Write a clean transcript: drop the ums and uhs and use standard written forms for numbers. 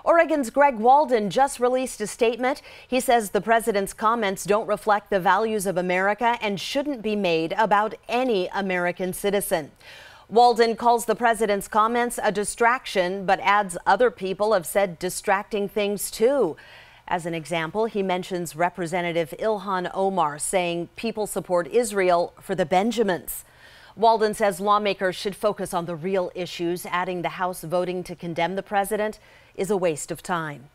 Oregon's Greg Walden just released a statement. He says the president's comments don't reflect the values of America and shouldn't be made about any American citizen. Walden calls the president's comments a distraction, but adds other people have said distracting things too. As an example, he mentions Representative Ilhan Omar saying people support Israel for the Benjamins. Walden says lawmakers should focus on the real issues, adding the House voting to condemn the president is a waste of time.